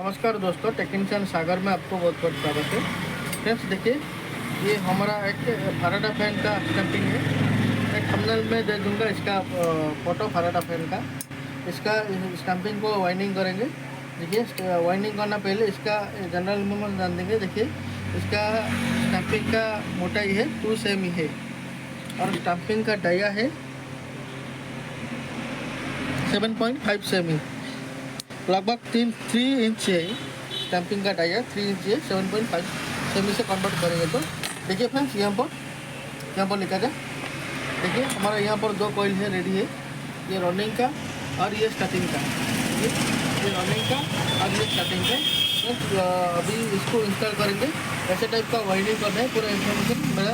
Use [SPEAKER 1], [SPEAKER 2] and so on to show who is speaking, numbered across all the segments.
[SPEAKER 1] नमस्कार दोस्तों, टेक्नीशियन सागर में आपको बहुत बहुत स्वागत है। फ्रेंड्स देखिए, ये हमारा एक फराडा फैन का स्टैंपिंग है। मैं थंबनेल में दे दूंगा इसका फोटो फराडा फैन का। इसका स्टैंपिंग को वाइंडिंग करेंगे। देखिए, वाइंडिंग करना पहले इसका जनरल में जान देंगे। देखिए, इसका स्टैंपिंग का मोटाई है 2 सेमी है और स्टैंपिंग का डाया है 7.5 सेमी, लगभग 3 इंच है। स्टैंपिंग का डाया 3 इंच है, 7.5 सेमी से कन्वर्ट करेंगे तो देखिए फ्रेंड्स, यहाँ पर लिखा जाए। देखिए, हमारा यहाँ पर 2 कॉइल है रेडी है, ये रनिंग का और ये स्टार्टिंग का। ये रनिंग का और ये स्टार्टिंग का। अभी इसको इंस्टॉल करेंगे। ऐसे टाइप का वाइंडिंग करना है, पूरा इन्फॉर्मेशन मेरा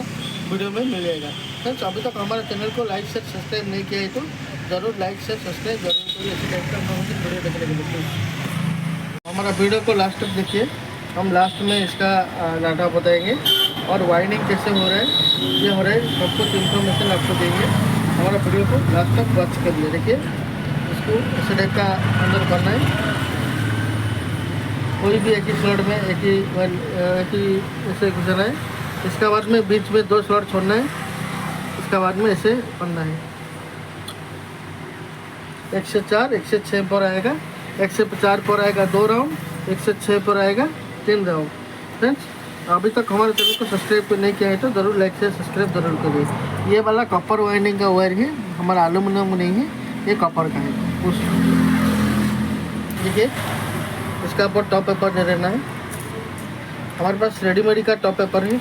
[SPEAKER 1] वीडियो में मिलेगा। फ्रेंड्स, अभी तक हमारे चैनल को लाइक शेयर सब्सक्राइब नहीं किया है तो ज़रूर लाइक शेयर सब्सक्राइब जरूर करिए। ऐसे टाइप का इन्फॉर्मेशन वीडियो देखने के लिए हमारा वीडियो को लास्ट तक देखिए। हम लास्ट में इसका डाटा बताएंगे और वाइंडिंग कैसे हो रहा है, ये हो रहा है, सब कुछ इन्फॉर्मेशन आपको देंगे। हमारा वीडियो को लास्ट तक वॉच करिए। देखिए, इसको ऐसे टाइप का अंदर करना है। कोई भी एक ही स्लॉट में एक ही ऐसे घुसाना है। इसका बाद में बीच में 2 स्लॉट छोड़ना है। इसका बाद में ऐसे करना है। 1 से 4, 1 से 6 पर आएगा, 1 से 4 पर आएगा 2 राउंड, 1 से 6 पर आएगा 3 राउंड। फ्रेंड्स, अभी तक हमारे चैनल को सब्सक्राइब नहीं किया है तो ज़रूर लाइक से सब्सक्राइब जरूर करिए। ये वाला कॉपर वाइंडिंग का वायर है, हमारा एल्यूमिनियम नहीं है, ये कॉपर का है। उस देखिए, इसका ऊपर टॉप पेपर दे रहना है। हमारे पास रेडीमेड का टॉप पेपर है।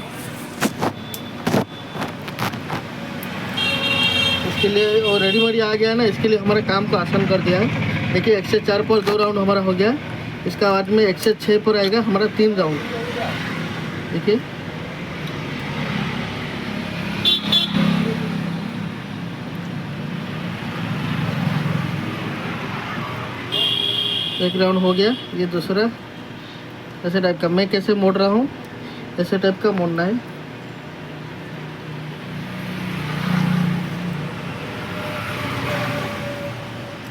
[SPEAKER 1] इसके लिए वो रेडीमेड आ गया ना, इसके लिए हमारे काम को आसान कर दिया है। देखिए, 1 से 4 पर 2 राउंड हमारा हो गया। इसका बाद में 1 से 6 पर आएगा हमारा 3 राउंड। देखिए, एक राउंड हो गया। ये दूसरा ऐसे टाइप का, मैं कैसे मोड़ रहा हूँ ऐसे टाइप का मोड़ना है।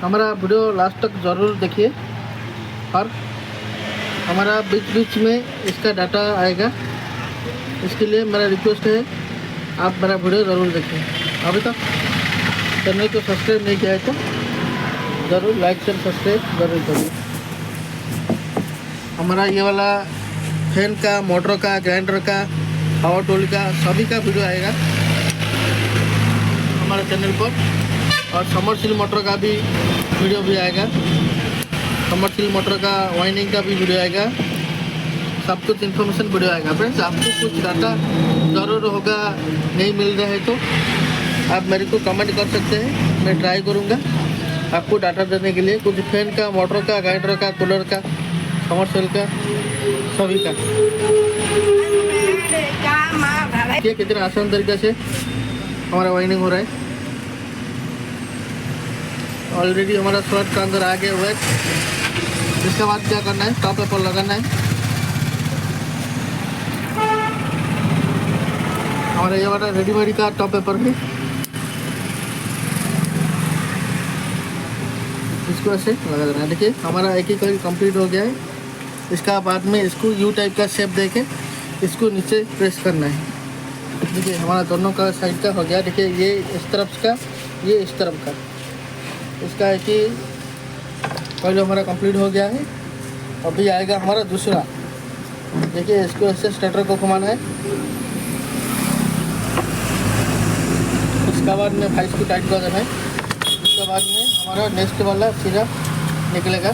[SPEAKER 1] हमारा वीडियो लास्ट तक ज़रूर देखिए और हमारा बीच बीच में इसका डाटा आएगा। इसके लिए मेरा रिक्वेस्ट है, आप मेरा वीडियो ज़रूर देखें। अभी तक चैनल को सब्सक्राइब नहीं किया है तो ज़रूर लाइक शेयर सब्सक्राइब ज़रूर करिए। हमारा ये वाला फैन का, मोटर का, ग्राइंडर का, पावर टूल का, सभी का वीडियो आएगा हमारे चैनल पर। और समरसील मोटर का भी वीडियो भी आएगा। समरसील मोटर का वाइंडिंग का भी वीडियो आएगा। सब कुछ इन्फॉर्मेशन वीडियो आएगा। फ्रेंड्स, आपको कुछ डाटा ज़रूर होगा नहीं मिल रहा है तो आप मेरे को कमेंट कर सकते हैं। मैं ट्राई करूँगा आपको डाटा देने के लिए। कुछ फैन का, मोटर का, ग्राइंडर का, कूलर का, समरसेल का, सभी का। ये कितना आसान तरीके से हमारा वाइंडिंग हो रहा है। ऑलरेडी हमारा स्लॉट का अंदर आ गया हुआ है। इसके बाद क्या करना है, टॉप पेपर लगाना है। हमारा ये वाला रेडीमेड का टॉप पेपर है। इसको ऐसे लगा देना है। देखिए, हमारा एक ही कॉइल कंप्लीट हो गया है। इसका बाद में इसको यू टाइप का शेप देके इसको नीचे प्रेस करना है। देखिए, हमारा दोनों का साइड का हो गया। देखिए, ये इस तरफ का, ये इस तरफ का। इसका एक ही कॉइल हमारा कंप्लीट हो गया है। अभी आएगा हमारा दूसरा। देखिए, इसको ऐसे स्टार्टर को घुमाना है। इसका बाद में भाई इसको टाइट कर देना है। इसके बाद में हमारा नेक्स्ट वाला सिरा निकलेगा।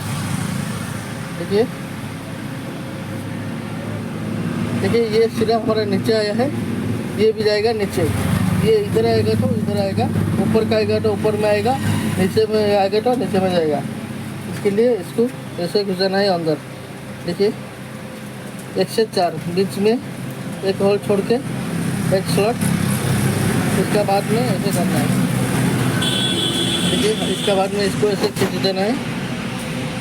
[SPEAKER 1] देखिए, ये सिरा हमारा नीचे आया है, ये भी जाएगा नीचे। ये इधर आएगा तो इधर आएगा, ऊपर का आएगा तो ऊपर में आएगा, नीचे में आएगा तो नीचे में जाएगा। इसके लिए इसको ऐसे घुसाना है अंदर। देखिए, 1 से 4 बीच में एक होल छोड़ के एक स्लॉट। इसका बाद में ऐसे करना है। देखिए, इसका बाद में इसको ऐसे खींच देना है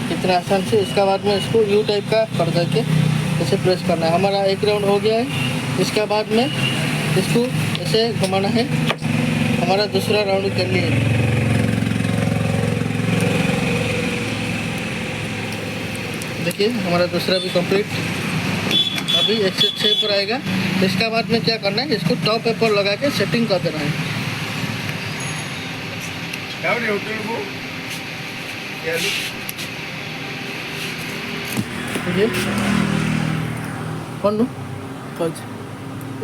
[SPEAKER 1] कितना आसान से। इसका बाद में इसको यू टाइप का कर करके ऐसे प्रेस करना है। हमारा एक राउंड हो गया है। इसका बाद में इसको ऐसे घुमाना है। हमारा दूसरा राउंड कर लिए। देखिए हमारा दूसरा भी कंप्लीट अभी 1 से 6 पर आएगा। इसका बाद में क्या करना है, इसको टॉप पेपर लगा के सेटिंग कर देना है। कौन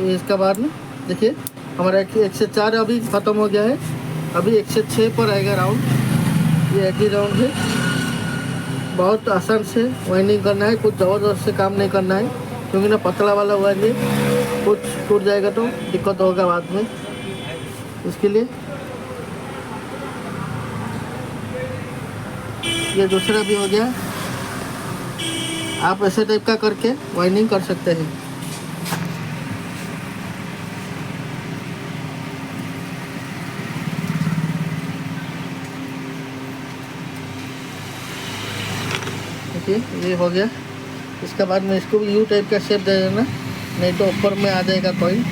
[SPEAKER 1] इसका बाद में देखिए हमारा 1 से 4 अभी ख़त्म हो गया है। अभी 1 से 6 पर आएगा राउंड। ये एक ही राउंड है, बहुत आसान से वाइंडिंग करना है, कुछ ज़बरदस्त से काम नहीं करना है, क्योंकि ना पतला वाला हुआ है, कुछ टूट जाएगा तो दिक्कत होगा बाद में। इसके लिए ये दूसरा भी हो गया। आप ऐसे टाइप का करके वाइंडिंग कर सकते हैं। देखिए ये हो गया। इसके बाद में इसको भी यू टाइप का शेप दे देना, नहीं तो ऊपर में आ जाएगा कॉइन।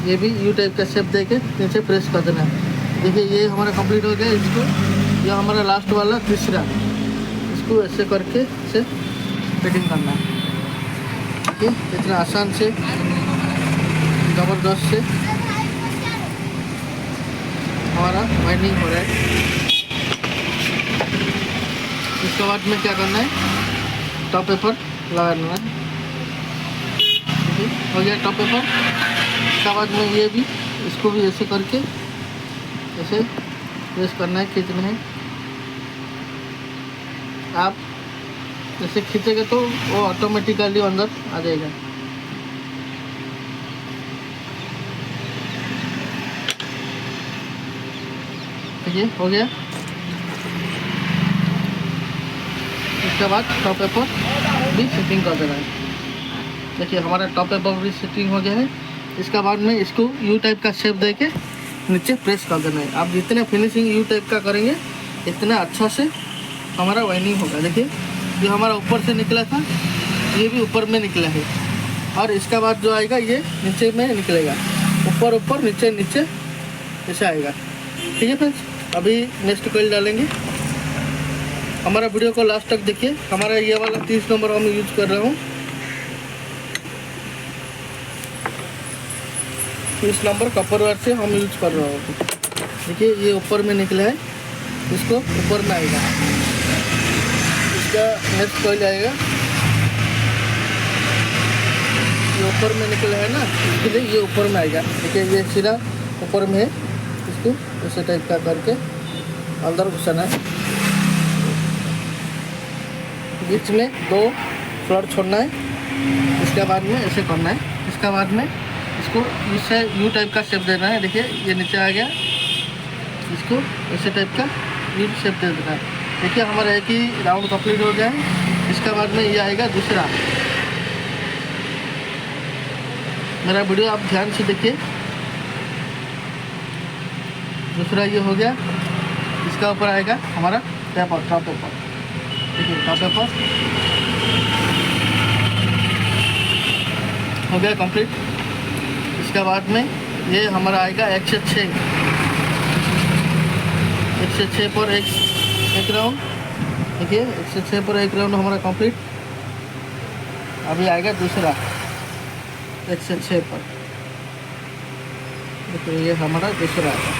[SPEAKER 1] ये भी यू टाइप का शेप देके नीचे प्रेस कर देना। देखिए ये हमारा कंप्लीट हो गया। इसको ये हमारा लास्ट वाला तीसरा, इसको ऐसे करके इसे फिटिंग करना है। देखिए इतना आसान से ज़बरदस्त से हमारा वाइंडिंग हो रहा है। इसके बाद में क्या करना है, टॉप पेपर लगाना है। हो गया टॉप पेपर। इसके बाद में ये भी इसको भी ऐसे करके ऐसे प्रेस करना है, खींचना है। आप जैसे खींचेंगे तो वो ऑटोमेटिकली अंदर आ जाएगा। ठीक है, हो गया। इसके बाद टॉप पेपर भी सेटिंग कर देना है। देखिए हमारा टॉप पेपर भी सेटिंग हो गया है। इसके बाद में इसको यू टाइप का शेप देके नीचे प्रेस कर देना है। आप जितने फिनिशिंग यू टाइप का करेंगे इतना अच्छा से हमारा वाइंडिंग होगा। देखिए जो हमारा ऊपर से निकला था ये भी ऊपर में निकला है, और इसका बाद जो आएगा ये नीचे में निकलेगा, ऊपर ऊपर नीचे नीचे ऐसा आएगा। ठीक है फ्रेंड्स, अभी नेक्स्ट कॉइल डालेंगे। हमारा वीडियो को लास्ट तक देखिए। हमारा ये वाला 30 नंबर हम यूज कर रहा हूँ। 30 नंबर कपर वायर से हम यूज कर रहा हूँ। देखिए ये ऊपर में निकला है, इसको ऊपर में आएगा। इसका नेक्स्ट कॉइल आएगा, ये ऊपर में निकला है ना, इसके लिए ये ऊपर में आएगा। देखिए ये सीधा ऊपर में है, इसको ऐसे टाइप का करके अंदर घुसाना है। बीच में 2 फ्लड छोड़ना है। इसके बाद में ऐसे करना है। इसके बाद में इसको इससे यू टाइप का शेप देना है। देखिए ये नीचे आ गया, इसको ऐसे टाइप का यू शेप दे देना है। देखिए हमारा एक ही राउंड कंप्लीट हो गया है। इसके बाद में ये आएगा दूसरा। मेरा वीडियो आप ध्यान से देखिए। दूसरा ये हो गया। इसका ऊपर आएगा हमारा पेपर, टॉप पेपर। देखिए टॉप पेपर हो गया कंप्लीट। इसके बाद में ये हमारा आएगा 1 से 6, 1 से 6 पर एक राउंड। देखिए 1 से 6 पर एक राउंड हमारा कंप्लीट। अभी आएगा दूसरा 1 से 6 पर। देखिए ये हमारा दूसरा आएगा।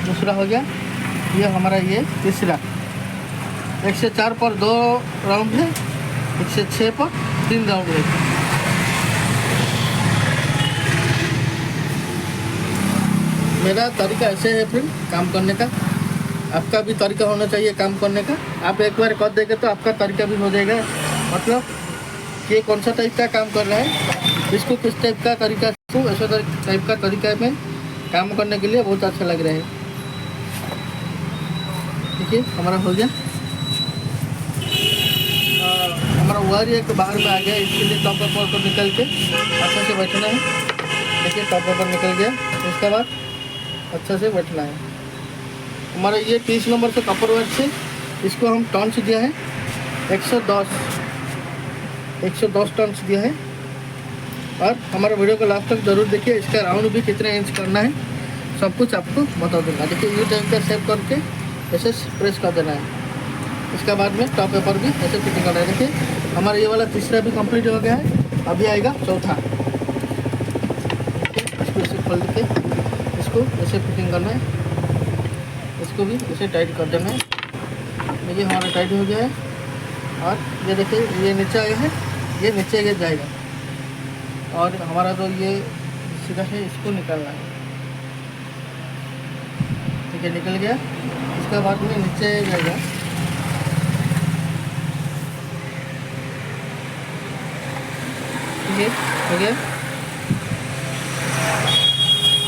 [SPEAKER 1] दूसरा हो गया। ये हमारा ये तीसरा। 1 से 4 पर 2 राउंड है, 1 से 6 पर 3 राउंड है। मेरा तरीका ऐसे है फ्रेंड काम करने का। आपका भी तरीका होना चाहिए काम करने का। आप एक बार कर देंगे तो आपका तरीका भी हो जाएगा। मतलब ये कौन सा टाइप का काम कर रहा है, इसको किस टाइप का तरीका, ऐसा टाइप का तरीका में काम करने के लिए बहुत अच्छा लग रहा है। देखिए हमारा हो गया। हमारा वायर एक बाहर में आ गया, इसके लिए टॉप पेपर को निकल के अच्छा से बैठना है। देखिए टॉप पेपर निकल गया। इसके बाद अच्छा से बैठना है। हमारा ये 30 नंबर से कपर वायर से इसको हम टर्न्स दिया है 110 टर्न्स दिया है। और हमारे वीडियो को लास्ट तक जरूर देखिए। इसका राउंड भी कितना इंच करना है सब कुछ आपको बता दूंगा। देखिए यू टाइप का शेप करके ऐसे प्रेस कर देना है। इसके बाद में टॉप पेपर भी ऐसे फिटिंग करना है। देखिए हमारा ये वाला तीसरा भी कंप्लीट हो गया है। अभी आएगा चौथा। इसको ऐसे खोल के इसको ऐसे फिटिंग करना है। इसको भी ऐसे टाइट कर देना है। देखिए हमारा टाइट हो गया है। और ये देखिए ये नीचे आया है, ये नीचे ये जाएगा। और हमारा जो ये सीधा है इसको निकालना है। ठीक है, निकल गया। इसके बाद में नीचे जाएगा। ठीक है, हो गया।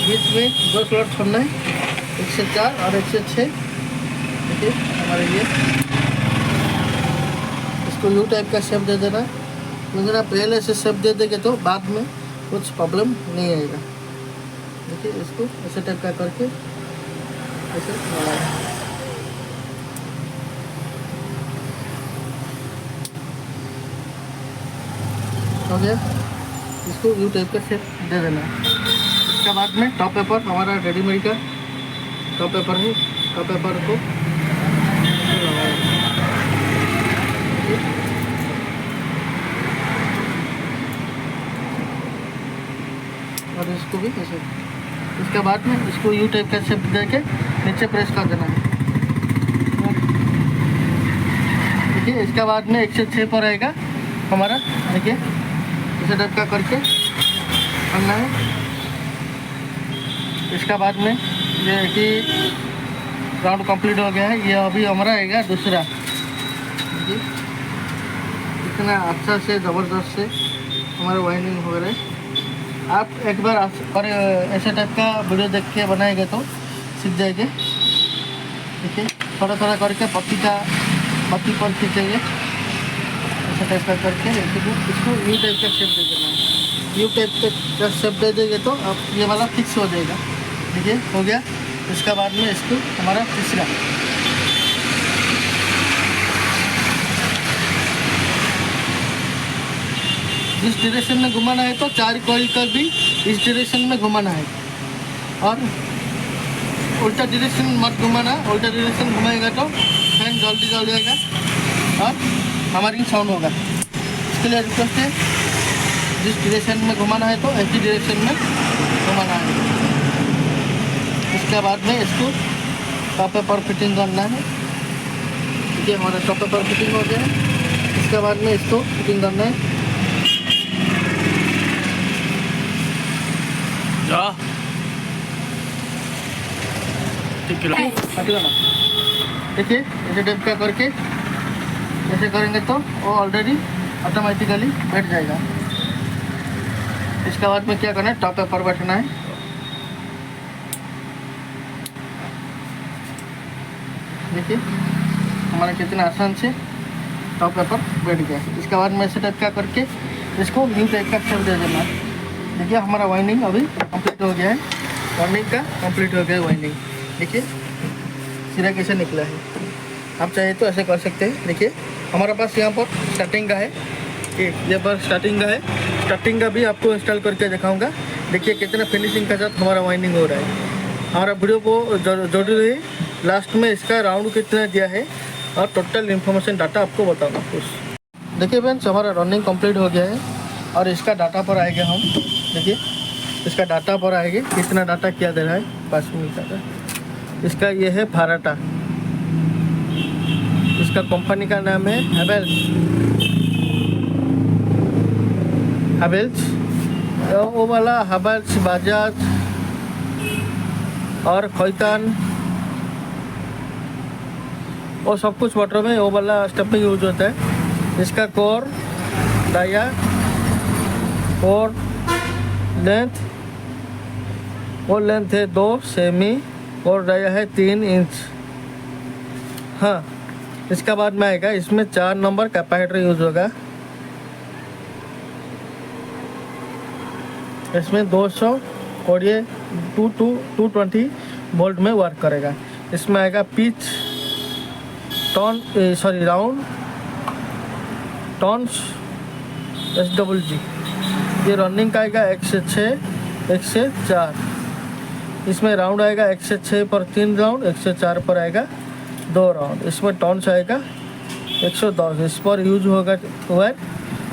[SPEAKER 1] बीच में 2 स्लॉट छोड़ना है, 1 से 4 और 1 से 6। देखिए हमारे ये इसको यू टाइप का शेप दे देना। क्योंकि आप पहले से शेप दे देंगे तो बाद में कुछ प्रॉब्लम नहीं आएगा। देखिए इसको ऐसे टाइप का करके ऐसे लगाएं। हो गया। इसको यू टाइप का शेप दे देना। इसके बाद में टॉप पेपर हमारा रेडीमेड का टॉप पेपर है। टॉप पेपर को लगाएं। और इसको भी ऐसे। इसके बाद में इसको यू टाइप का शेप दे के नीचे प्रेस कर देना है। देखिए इसके बाद में 1 से 6 पर आएगा हमारा। देखिए इसे टाइप का करके करना है। इसके बाद में ये कि राउंड कंप्लीट हो गया है। ये अभी हमारा आएगा दूसरा। देखिए इतना अच्छा से ज़बरदस्त से हमारा वाइंडिंग हो रहा है। आप एक बार और ऐसे टाइप का वीडियो देख के बनाएंगे तो सीख जाएंगे। देखिए थोड़ा थोड़ा करके पत्ती पर खींचेंगे। ऐसे टाइप का करके इसको यू टाइप का शेप दे देना है। यू टाइप का शेप दे देंगे तो अब ये वाला फिक्स हो जाएगा। देखिए हो गया। इसके बाद में इसको हमारा तीसरा जिस डायरेक्शन में घुमाना है तो 4 कॉइल का भी इस डायरेक्शन में घुमाना है। और उल्टा डायरेक्शन मत घुमाना। उल्टा डायरेक्शन घुमाएगा तो फैन जल्दी जल जाएगा और हमारी साउंड होगा। इसके लिए रिक्वेस्ट है, जिस डायरेक्शन में घुमाना है तो ऐसी डायरेक्शन में घुमाना है। इसके बाद में इसको टॉप पेपर फिटिंग करना है। देखिए हमारा टॉप पेपर फिटिंग हो गया है। इसके बाद में इसको फिटिंग करना है। देखिए ऐसे टाइप का करके ऐसे करेंगे तो वो ऑलरेडी ऑटोमेटिकली बैठ जाएगा। इसके बाद में क्या करना है, टॉप पेपर बैठना है। देखिए हमारा कितना आसान से टॉप पेपर बैठ गया। इसके बाद में ऐसे टाइप का करके इसको न्यू टाइप का शेप दे देना। देखिए हमारा वाइंडिंग अभी कंप्लीट हो गया है। वाइंडिंग का कंप्लीट हो गया वाइंडिंग। देखिए सिरा कैसे निकला है। आप चाहे तो ऐसे कर सकते हैं। देखिए हमारे पास यहाँ पर स्टार्टिंग का है, ये पर स्टार्टिंग का है। स्टार्टिंग का भी आपको इंस्टॉल करके दिखाऊंगा। देखिए कितना फिनिशिंग के साथ हमारा वाइंडिंग हो रहा है। हमारा वीडियो को जरूरी है लास्ट में इसका राउंड कितना दिया है और टोटल इन्फॉर्मेशन डाटा आपको बताऊँगा कुछ। देखिए फ्रेंड्स हमारा रनिंग कंप्लीट हो गया है और इसका डाटा पर आएगा हम। देखिए इसका डाटा पर आएगी कितना डाटा क्या दे रहा है 5 मिनट का। इसका ये है फाराटा। इसका कंपनी का नाम है हैवेल्स। वो वाला हैवेल्स, बजाज और खैतान वो सब कुछ वाटर में वो वाला स्टेप में यूज होता है। इसका कोर डाया और लेंथ, वो लेंथ है 2 सेमी और डाया है 3 इंच। हाँ इसका बाद में आएगा इसमें 4 नंबर कैपेसिटर यूज होगा। इसमें 220 वोल्ट में वर्क करेगा। इसमें आएगा पिच राउंड टॉन्स SWG। ये रनिंग का आएगा 1 से 6, 1 से 4। इसमें राउंड आएगा 1 से 6 पर 3 राउंड, 1 से 4 पर आएगा 2 राउंड। इसमें टॉन्स आएगा 110। इस पर यूज होगा wire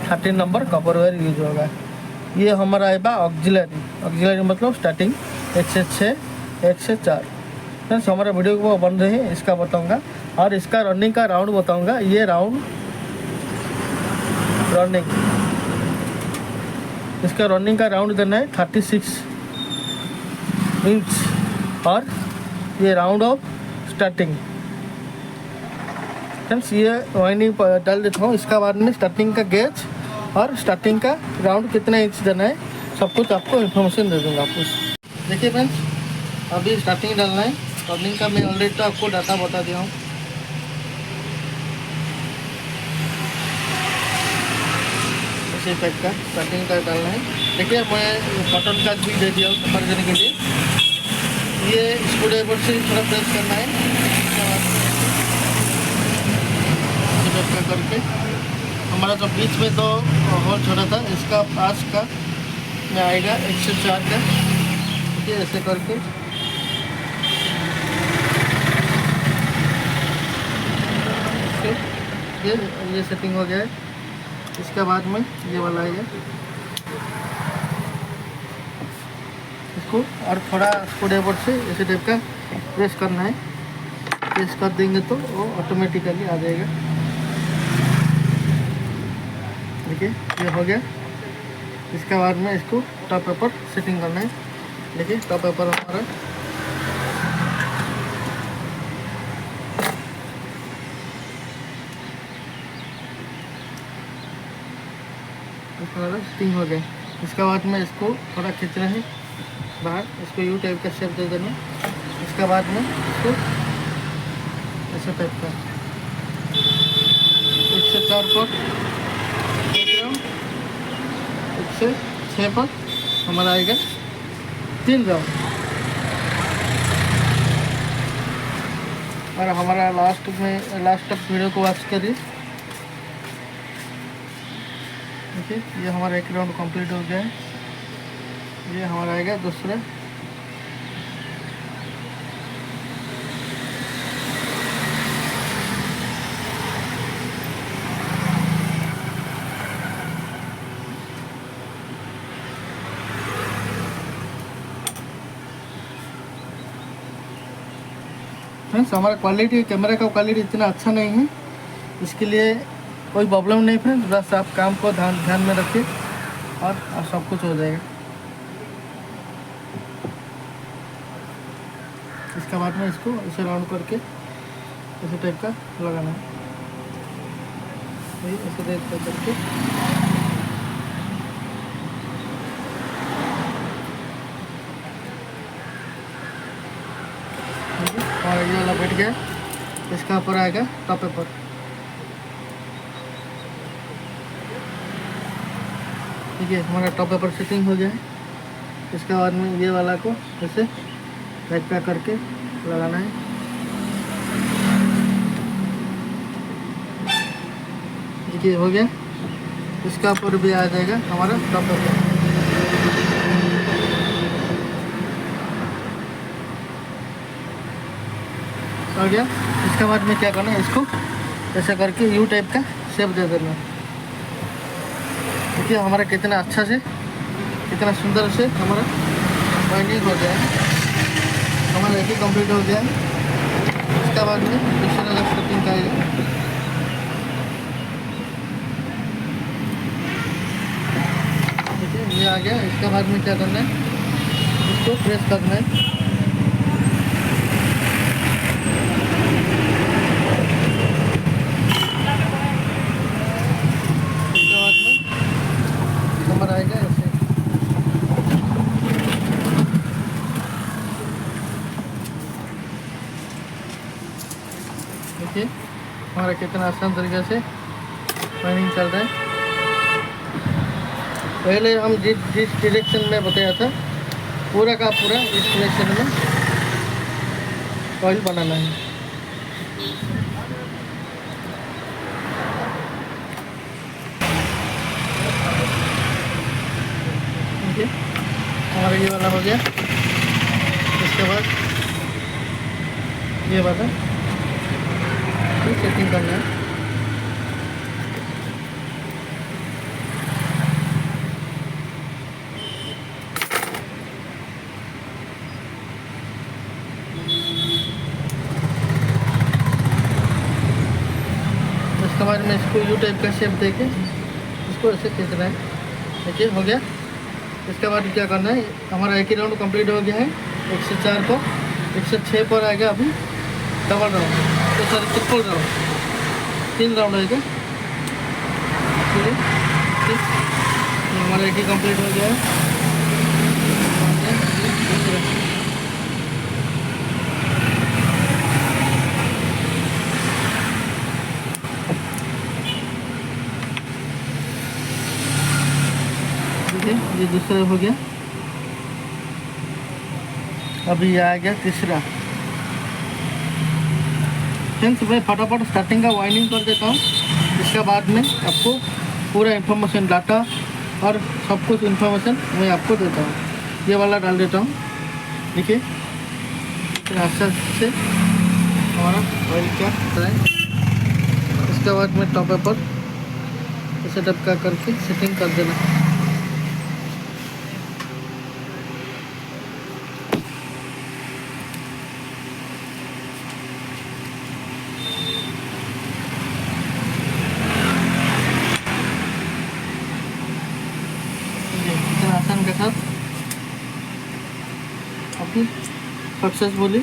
[SPEAKER 1] 13 number copper wire use होगा। ये हमारा आएगा ऑक्सिलरी मतलब स्टार्टिंग 1 से 6, 1 से 4। फ्रेंड्स हमारा वीडियो को बन रहे हैं इसका बताऊंगा और इसका रनिंग का राउंड बताऊंगा। ये राउंड रनिंग, इसका रनिंग का राउंड देना है 36 इंच और ये राउंड ऑफ स्टार्टिंग। फ्रेंड्स ये वाइंडिंग डाल देता हूँ। इसका बाद में स्टार्टिंग का गेज और स्टार्टिंग का राउंड कितना इंच देना है सब कुछ आपको इन्फॉर्मेशन दे दूँगा आपको। देखिए फ्रेंड्स अभी स्टार्टिंग डालना है। रनिंग का मैं ऑलरेडी तो आपको डाटा बता दिया हूँ। इसी टाइप का स्टार्टिंग का डालना है। देखिए मैं बटन का भी दे दिया हूँ सफर करने के लिए। ये स्क्रू ड्राइवर से थोड़ा प्रेस करना है करके। हमारा जो बीच में 2 होल छोड़ा था इसका पास का में आएगा 1 से 4 का। ठीक है ऐसे करके ये सेटिंग हो गया है। इसके बाद में ये वाला है इसको और थोड़ा स्क्रू ड्राइवर से इसी टाइप का प्रेस करना है। प्रेस कर देंगे तो वो ऑटोमेटिकली आ जाएगा। देखिए ये हो गया। इसके बाद में इसको टॉप पेपर सेटिंग करना है। देखिए टॉप पेपर हमारा सेटिंग हो गया। इसके बाद में इसको थोड़ा खींचना है बाहर, इसको यू टाइप का शेप दे देना। इसके बाद में इसको ऐसा टाइप का 1 से 4 पर 1 से 6 पर हमारा आएगा 3 राउंड। और हमारा लास्ट तक वीडियो को वॉच करिए। देखिए ये हमारा 1 राउंड कंप्लीट हो गया है। ये हमारा आएगा दूसरा। फ्रेंड्स हमारा क्वालिटी कैमरा का क्वालिटी इतना अच्छा नहीं है, इसके लिए कोई प्रॉब्लम नहीं फ्रेंड्स। बस आप काम को ध्यान में रखिए और सब कुछ हो जाएगा। इसके बाद में इसको ऐसे राउंड करके ऐसे टाइप का लगाना है। ऐसे टाइप का करके और ये वाला बैठ गया। इसका ऊपर आएगा टॉप पेपर। ठीक है हमारा टॉप पेपर सेटिंग हो गया है। इसके बाद में ये वाला को ऐसे टाइप का करके लगाना है। देखिए हो गया। इसका ऊपर भी आ जाएगा हमारा टॉप पेपर। हो गया। इसके बाद में क्या करना है, इसको ऐसा करके यू टाइप का शेप दे देना। देखिए हमारा कितना अच्छा से कितना सुंदर से हमारा बाइंडिंग हो गया है। हमारा एक ही कंप्लीट हो गया है। इसके बाद में दूसरा अलग सेटिंग का आएगा। देखिए ये आ गया। इसके बाद में क्या करना है, इसको प्रेस करना है। आएगा ऐसे। देखिए हमारा कितना आसान तरीके से वाइंडिंग चल रहा है। पहले हम जिस डायरेक्शन में बताया था पूरा का पूरा इस डायरेक्शन में ऑयल बनाना है। हमारा ये वाला हो गया। इसके बाद ये वाला सेटिंग करना है। इसके बाद में इसको यू टाइप का शेप देके इसको ऐसे खींचना है। देखिए हो गया। इसके बाद क्या करना है, हमारा एक ही राउंड कंप्लीट हो गया है। 104 को 106 पर आएगा अभी डबल राउंड, तो सॉरी ट्रिपल राउंड, 3 राउंड आएगा। हमारा एक ही कंप्लीट हो गया है। ये दूसरा हो गया। अभी ये आ गया तीसरा। फ्रेंड्स मैं फटाफट स्टार्टिंग का वाइंडिंग कर देता हूँ। इसके बाद में आपको पूरा इन्फॉर्मेशन, डाटा और सब कुछ इन्फॉर्मेशन मैं आपको देता हूँ। ये वाला डाल देता हूँ। देखिए आस्ते से हमारा ऑयल क्या है। इसके बाद में टॉप पर सेटअप का करके सेटिंग कर देना। आसान के साथ अभी सक्सेसफुली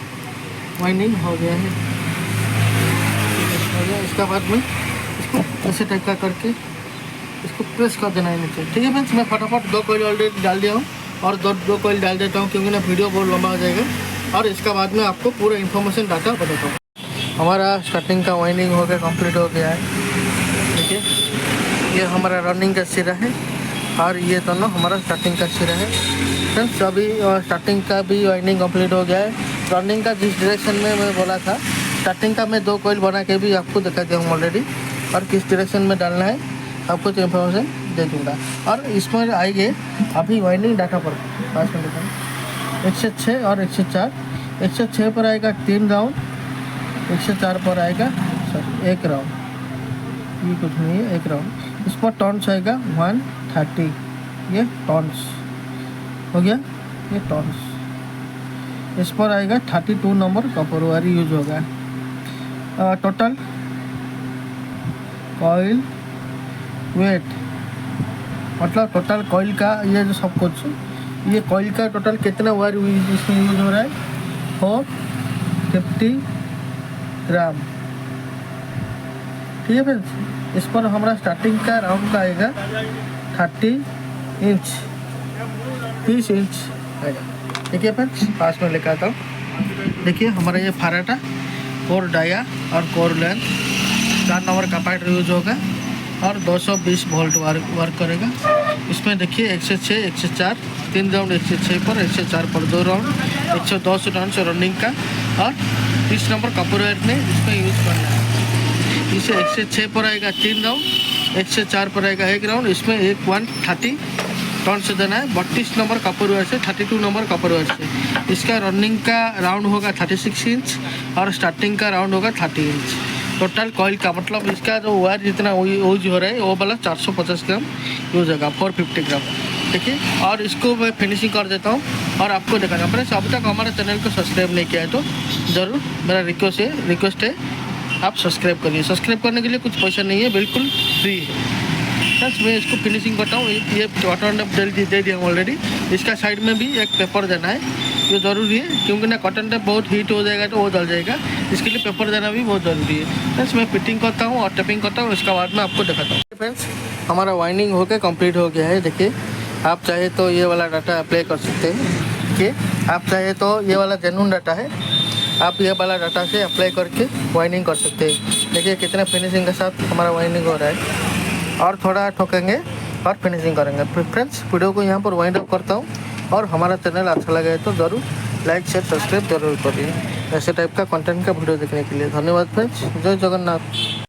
[SPEAKER 1] वाइंडिंग हो गया है। इसके बाद में इसको ऐसे टाइप का करके इसको प्रेस कर देना है नीचे। ठीक है फ्रेंड्स, मैं फटाफट 2 कॉइल ऑलरेडी डाल दिया हूँ और दो कॉइल डाल देता हूँ क्योंकि ना वीडियो बहुत लंबा हो जाएगा। और इसके बाद में आपको पूरा इन्फॉर्मेशन डाटा बताता हूँ। हमारा स्टार्टिंग का वाइंडिंग हो गया, कंप्लीट हो गया है। देखिए ये हमारा रनिंग का सिरा है और ये दोनों हमारा स्टार्टिंग का सिरा है। फ्रेंड्स अभी स्टार्टिंग का भी वाइंडिंग कंप्लीट हो गया है। रनिंग का जिस डायरेक्शन में मैं बोला था, स्टार्टिंग का मैं 2 कॉइल बना के भी आपको दिखा दिया हूँ ऑलरेडी, और किस डायरेक्शन में डालना है आपको तो इन्फॉर्मेशन दे दूँगा। और इसमें आएंगे अभी वाइंडिंग डाटा पर 5 मिनट में 106 और 104। 106 पर आएगा 3 राउंड, 104 पर आएगा 1 राउंड। ये कुछ नहीं है, 1 राउंड। इस पर टॉन्स आएगा 130, ये टॉन्स हो गया, ये टॉन्स। इस पर आएगा 32 नंबर कॉपर वायर यूज होगा। टोटल कॉइल वेट मतलब टोटल कॉइल का ये जो सब कुछ, ये कॉइल का टोटल कितना वायर इसमें यूज हो रहा है, 450 ग्राम। ठीक है फ्रेंड्स, इस पर हमारा स्टार्टिंग का राउंड का आएगा 30 इंच, 30 इंच आएगा। देखिए फ्रेंड्स पास में लेकर आता हूँ। देखिए हमारा ये फाराटा कोर डाया और कोर लेंथ 4 नंबर का पैड यूज होगा और 220 वोल्ट वर्क करेगा। इसमें देखिए 106, 104, 3 राउंड 106 पर, 104 पर 2 राउंड, 110 टन से रनिंग का और 30 नंबर कॉपर वायर में इसमें यूज करना है। इसे 106 पर आएगा 3 राउंड, 104 पर आएगा 1 राउंड। इसमें 130 टन से देना है 32 नंबर कॉपर वायर से, 32 नंबर कॉपर वायर से। इसका रनिंग का राउंड होगा 36 इंच और स्टार्टिंग का राउंड होगा 30 इंच। टोटल कॉइल का मतलब इसका जो वायर जितना यूज हो रहा है वो वाला 450 ग्राम यूज होगा, 450 ग्राम। देखिए और इसको मैं फिनिशिंग कर देता हूँ और आपको दिखाना। फ्रेंड्स अभी तक हमारे चैनल को सब्सक्राइब नहीं किया है तो ज़रूर मेरा रिक्वेस्ट है आप सब्सक्राइब करिए। सब्सक्राइब करने के लिए कुछ पैसा नहीं है, बिल्कुल फ्री है। फ्रेंड्स मैं इसको फिनिशिंग करता हूँ। ये कॉटन टेप दे दिया ऑलरेडी। इसका साइड में भी एक पेपर देना है, ये ज़रूरी है क्योंकि ना कॉटन टेप बहुत हीट हो जाएगा तो वो जल जाएगा, इसके लिए पेपर देना भी बहुत ज़रूरी है। फ्रेंड्स मैं फिटिंग करता हूँ और टेपिंग करता हूँ, इसका बाद में आपको दिखाता हूँ। फ्रेंड्स हमारा वाइंडिंग होकर कंप्लीट हो गया है। देखिए आप चाहे तो ये वाला डाटा अप्लाई कर सकते हैं, कि आप चाहे तो ये वाला जेन्युइन डाटा है, आप ये वाला डाटा से अप्लाई करके वाइंडिंग कर सकते हैं। देखिए कितने फिनिशिंग के साथ हमारा वाइंडिंग हो रहा है। और थोड़ा ठोकेंगे और फिनिशिंग करेंगे। फ्रेंड्स वीडियो को यहाँ पर वाइंड अप करता हूँ और हमारा चैनल अच्छा लगे तो ज़रूर लाइक शेयर सब्सक्राइब जरूर करिए। ऐसे टाइप का कंटेंट का वीडियो देखने के लिए धन्यवाद फ्रेंड्स। जय जगन्नाथ।